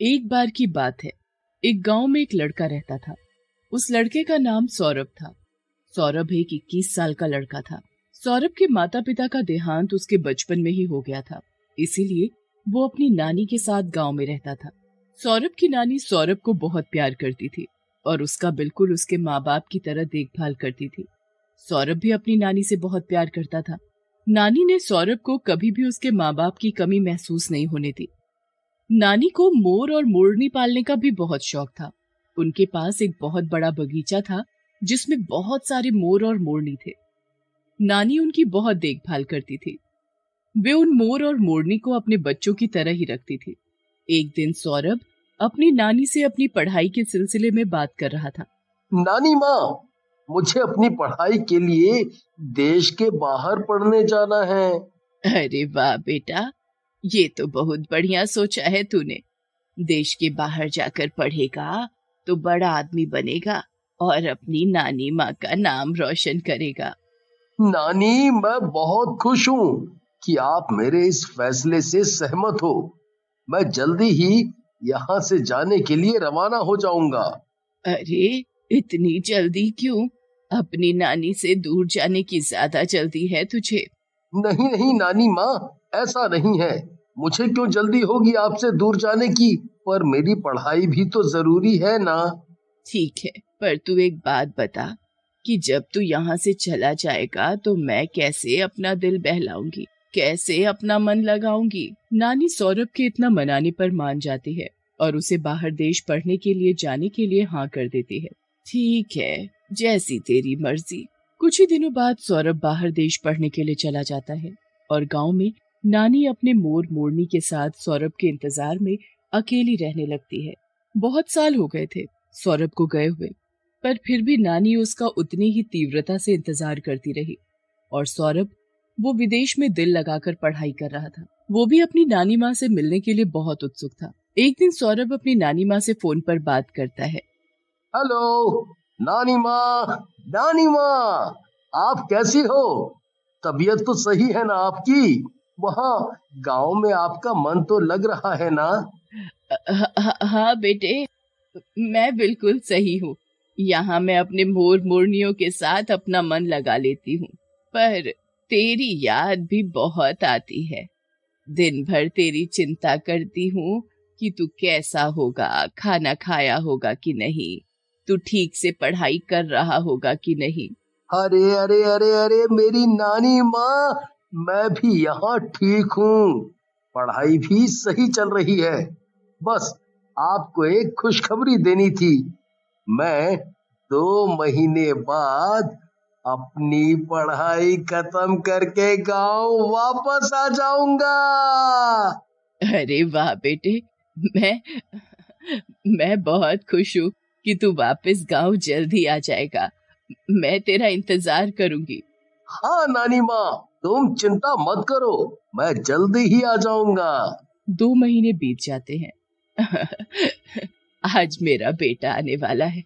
एक बार की बात है। एक गांव में एक लड़का रहता था। उस लड़के का नाम सौरभ था। सौरभ एक 21 साल का लड़का था। सौरभ के माता पिता का देहांत उसके बचपन में ही हो गया था, इसीलिए वो अपनी नानी के साथ गांव में रहता था। सौरभ की नानी सौरभ को बहुत प्यार करती थी और उसका बिल्कुल उसके माँ बाप की तरह देखभाल करती थी। सौरभ भी अपनी नानी से बहुत प्यार करता था। नानी ने सौरभ को कभी भी उसके माँ बाप की कमी महसूस नहीं होने दी। नानी को मोर और मोरनी पालने का भी बहुत शौक था। उनके पास एक बहुत बड़ा बगीचा था जिसमें बहुत सारे मोर और मोरनी थे। नानी उनकी बहुत देखभाल करती थी। वे उन मोर और मोरनी को अपने बच्चों की तरह ही रखती थी। एक दिन सौरभ अपनी नानी से अपनी पढ़ाई के सिलसिले में बात कर रहा था। नानी माँ, मुझे अपनी पढ़ाई के लिए देश के बाहर पढ़ने जाना है। अरे वाह बेटा, ये तो बहुत बढ़िया सोचा है तूने। देश के बाहर जाकर पढ़ेगा तो बड़ा आदमी बनेगा और अपनी नानी माँ का नाम रोशन करेगा। नानी, मैं बहुत खुश हूँ कि आप मेरे इस फैसले से सहमत हो। मैं जल्दी ही यहाँ से जाने के लिए रवाना हो जाऊंगा। अरे, इतनी जल्दी क्यों? अपनी नानी से दूर जाने की ज्यादा जल्दी है तुझे? नहीं नहीं नानी माँ, ऐसा नहीं है। मुझे क्यों जल्दी होगी आपसे दूर जाने की, पर मेरी पढ़ाई भी तो जरूरी है ना। ठीक है, पर तू एक बात बता कि जब तू यहाँ से चला जाएगा तो मैं कैसे अपना दिल बहलाऊंगी, कैसे अपना मन लगाऊंगी? नानी सौरभ के इतना मनाने पर मान जाती है और उसे बाहर देश पढ़ने के लिए जाने के लिए हाँ कर देती है। ठीक है, जैसी तेरी मर्जी। कुछ ही दिनों बाद सौरभ बाहर देश पढ़ने के लिए चला जाता है और गांव में नानी अपने मोर मोरनी के साथ सौरभ के इंतजार में अकेली रहने लगती है। बहुत साल हो गए थे सौरभ को गए हुए, पर फिर भी नानी उसका उतनी ही तीव्रता से इंतजार करती रही और सौरभ वो विदेश में दिल लगाकर पढ़ाई कर रहा था। वो भी अपनी नानी माँ से मिलने के लिए बहुत उत्सुक था। एक दिन सौरभ अपनी नानी माँ से फोन पर बात करता है। हेलो नानी माँ, नानी माँ, आप कैसी हो? तबीयत तो सही है ना आपकी? वहाँ गांव में आपका मन तो लग रहा है ना? हाँ बेटे, मैं बिल्कुल सही हूँ। यहाँ मैं अपने मोर मोरनियों के साथ अपना मन लगा लेती हूँ, पर तेरी याद भी बहुत आती है। दिन भर तेरी चिंता करती हूँ कि तू कैसा होगा, खाना खाया होगा कि नहीं, तू ठीक से पढ़ाई कर रहा होगा कि नहीं। अरे अरे अरे अरे मेरी नानी माँ, मैं भी यहाँ ठीक हूँ। पढ़ाई भी सही चल रही है। बस आपको एक खुशखबरी देनी थी। मैं 2 महीने बाद अपनी पढ़ाई खत्म करके गांव वापस आ जाऊंगा। अरे वाह बेटे, मैं मैं बहुत खुश हूँ कि तू वापस गांव जल्दी आ जाएगा। मैं तेरा इंतजार करूंगी। हाँ नानी माँ, तुम चिंता मत करो, मैं जल्दी ही आ जाऊंगा। 2 महीने बीत जाते हैं। आज मेरा बेटा आने वाला है।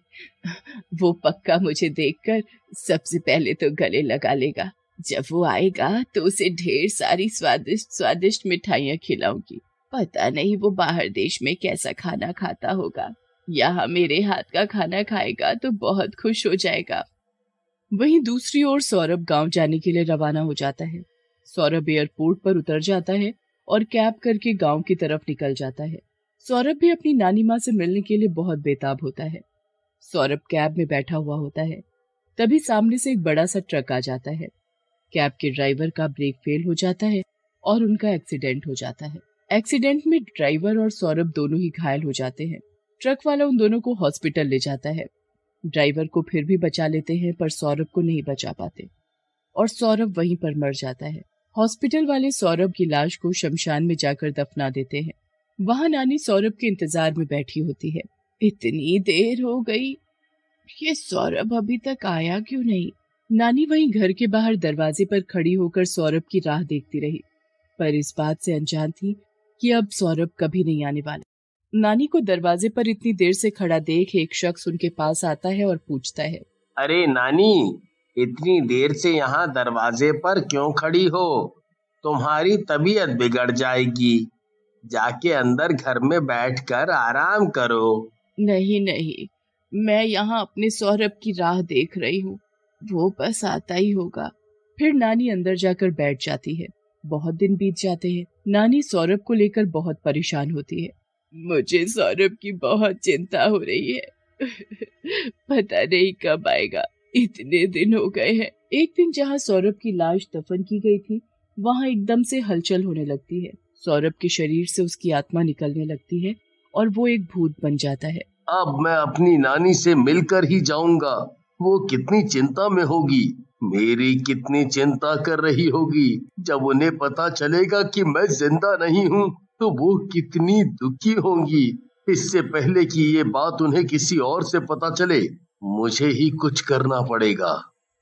वो पक्का मुझे देखकर सबसे पहले तो गले लगा लेगा। जब वो आएगा तो उसे ढेर सारी स्वादिष्ट स्वादिष्ट मिठाइयाँ खिलाऊंगी। पता नहीं वो बाहर देश में कैसा खाना खाता होगा। यहाँ मेरे हाथ का खाना खाएगा तो बहुत खुश हो जाएगा। वहीं दूसरी ओर सौरभ गांव जाने के लिए रवाना हो जाता है। सौरभ एयरपोर्ट पर उतर जाता है और कैब करके गांव की तरफ निकल जाता है। सौरभ भी अपनी नानी माँ से मिलने के लिए बहुत बेताब होता है। सौरभ कैब में बैठा हुआ होता है, तभी सामने से एक बड़ा सा ट्रक आ जाता है। कैब के ड्राइवर का ब्रेक फेल हो जाता है और उनका एक्सीडेंट हो जाता है। एक्सीडेंट में ड्राइवर और सौरभ दोनों ही घायल हो जाते हैं। ट्रक वाला उन दोनों को हॉस्पिटल ले जाता है। ड्राइवर को फिर भी बचा लेते हैं, पर सौरभ को नहीं बचा पाते और सौरभ वहीं पर मर जाता है। हॉस्पिटल वाले सौरभ की लाश को शमशान में जाकर दफना देते हैं। वहां नानी सौरभ के इंतजार में बैठी होती है। इतनी देर हो गई, ये सौरभ अभी तक आया क्यों नहीं? नानी वहीं घर के बाहर दरवाजे पर खड़ी होकर सौरभ की राह देखती रही, पर इस बात से अनजान थी कि अब सौरभ कभी नहीं आने वाला। नानी को दरवाजे पर इतनी देर से खड़ा देख एक शख्स उनके पास आता है और पूछता है। अरे नानी, इतनी देर से यहाँ दरवाजे पर क्यों खड़ी हो? तुम्हारी तबीयत बिगड़ जाएगी। जाके अंदर घर में बैठकर आराम करो। नहीं नहीं, मैं यहाँ अपने सौरभ की राह देख रही हूँ, वो बस आता ही होगा। फिर नानी अंदर जाकर बैठ जाती है। बहुत दिन बीत जाते हैं। नानी सौरभ को लेकर बहुत परेशान होती है। मुझे सौरभ की बहुत चिंता हो रही है। पता नहीं कब आएगा, इतने दिन हो गए हैं। एक दिन जहाँ सौरभ की लाश दफन की गई थी, वहाँ एकदम से हलचल होने लगती है। सौरभ के शरीर से उसकी आत्मा निकलने लगती है और वो एक भूत बन जाता है। अब मैं अपनी नानी से मिलकर ही जाऊंगा। वो कितनी चिंता में होगी, मेरी कितनी चिंता कर रही होगी। जब उन्हें पता चलेगा कि मैं जिंदा नहीं हूँ तो वो कितनी दुखी होंगी। इससे पहले कि ये बात उन्हें किसी और से पता चले, मुझे ही कुछ करना पड़ेगा।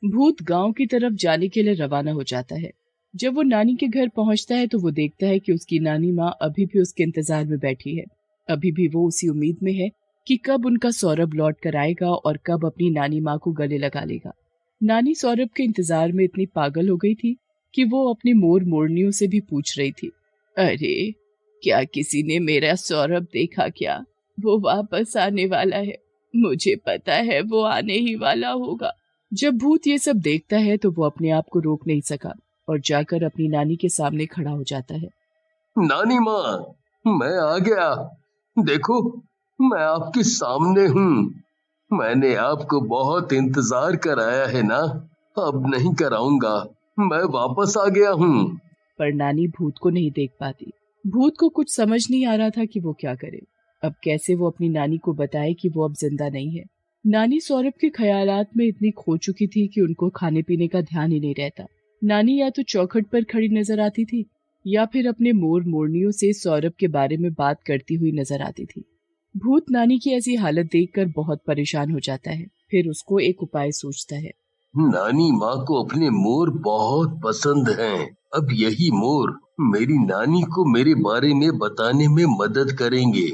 भूत गांव की तरफ जाने के लिए रवाना हो जाता है। जब वो नानी के घर पहुंचता है तो वो देखता है कि उसकी नानी माँ अभी भी उसके इंतजार में बैठी है। अभी भी वो उसी उम्मीद में है कि कब उनका सौरभ लौट कर आएगा और कब अपनी नानी माँ को गले लगा लेगा। नानी सौरभ के इंतजार में इतनी पागल हो गई थी कि वो अपनी मोर मोरनियों से भी पूछ रही थी, अरे क्या किसी ने मेरा सौरभ देखा क्या? वो वापस आने वाला है, मुझे पता है वो आने ही वाला होगा। जब भूत ये सब देखता है तो वो अपने आप को रोक नहीं सका और जाकर अपनी नानी के सामने खड़ा हो जाता है। नानी माँ, मैं आ गया। देखो, मैं आपके सामने हूँ। मैंने आपको बहुत इंतजार कराया है ना, अब नहीं कराऊंगा। मैं वापस आ गया हूँ। पर नानी भूत को नहीं देख पाती। भूत को कुछ समझ नहीं आ रहा था कि वो क्या करे। अब कैसे वो अपनी नानी को बताए कि वो अब जिंदा नहीं है। नानी सौरभ के ख्यालात में इतनी खो चुकी थी कि उनको खाने पीने का ध्यान ही नहीं रहता। नानी या तो चौखट पर खड़ी नजर आती थी या फिर अपने मोर मोरनियों से सौरभ के बारे में बात करती हुई नजर आती थी। भूत नानी की ऐसी हालत देखकर बहुत परेशान हो जाता है। फिर उसको एक उपाय सोचता है। नानी माँ को अपने मोर बहुत पसंद हैं। अब यही मोर मेरी नानी को मेरे बारे में बताने में मदद करेंगे।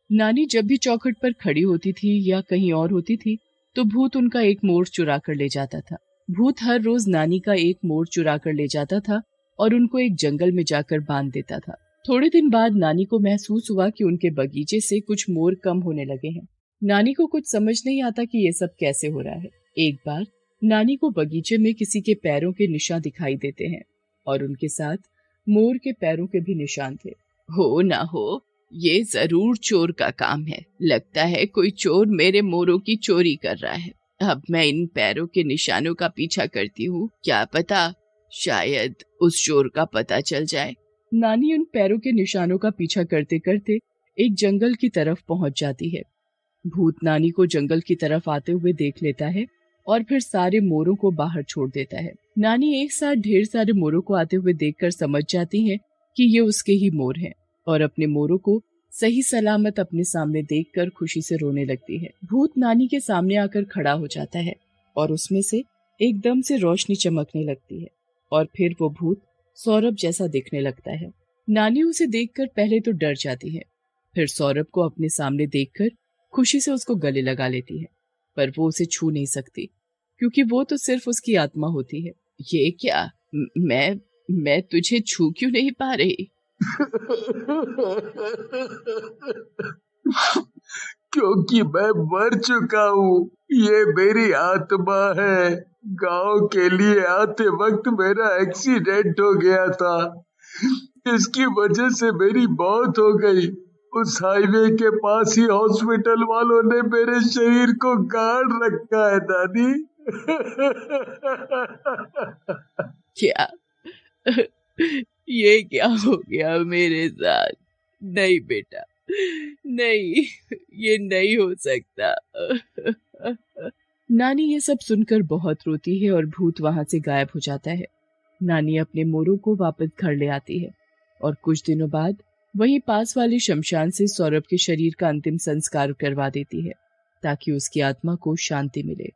नानी जब भी चौखट पर खड़ी होती थी या कहीं और होती थी तो भूत उनका एक मोर चुरा कर ले जाता था। भूत हर रोज नानी का एक मोर चुरा कर ले जाता था और उनको एक जंगल में जाकर बांध देता था। थोड़े दिन बाद नानी को महसूस हुआ कि उनके बगीचे से कुछ मोर कम होने लगे हैं। नानी को कुछ समझ नहीं आता कि ये सब कैसे हो रहा है। एक बार नानी को बगीचे में किसी के पैरों के निशान दिखाई देते हैं और उनके साथ मोर के पैरों के भी निशान थे। हो ना हो, ये जरूर चोर का काम है। लगता है कोई चोर मेरे मोरों की चोरी कर रहा है। अब मैं इन पैरों के निशानों का पीछा करती हूँ, क्या पता शायद उस चोर का पता चल जाए। नानी उन पैरों के निशानों का पीछा करते करते एक जंगल की तरफ पहुंच जाती है। भूत नानी को जंगल की तरफ आते हुए देख लेता है और फिर सारे मोरों को बाहर छोड़ देता है। नानी एक साथ ढेर सारे मोरों को आते हुए देखकर समझ जाती है कि ये उसके ही मोर हैं और अपने मोरों को सही सलामत अपने सामने देखकर खुशी से रोने लगती है। भूत नानी के सामने आकर खड़ा हो जाता है और उसमें से एकदम से रोशनी चमकने लगती है और फिर वो भूत सौरभ जैसा दिखने लगता है। नानी उसे देखकर पहले तो डर जाती है, फिर सौरभ को अपने सामने देखकर खुशी से उसको गले लगा लेती है। पर वो उसे छू नहीं सकती क्योंकि वो तो सिर्फ उसकी आत्मा होती है। ये क्या, मैं तुझे छू क्यों नहीं पा रही? क्योंकि मैं मर चुका हूँ। ये मेरी आत्मा है। गांव के लिए आते वक्त मेरा एक्सीडेंट हो गया था। इसकी वजह से मेरी मौत हो गई। उस हाईवे के पास ही हॉस्पिटल वालों ने मेरे शरीर को गाड़ रखा है दादी। क्या? ये क्या हो गया मेरे साथ? नहीं बेटा, नहीं, ये नहीं हो सकता। नानी ये सब सुनकर बहुत रोती है और भूत वहां से गायब हो जाता है। नानी अपने मोरों को वापस घर ले आती है और कुछ दिनों बाद वहीं पास वाले शमशान से सौरभ के शरीर का अंतिम संस्कार करवा देती है ताकि उसकी आत्मा को शांति मिले।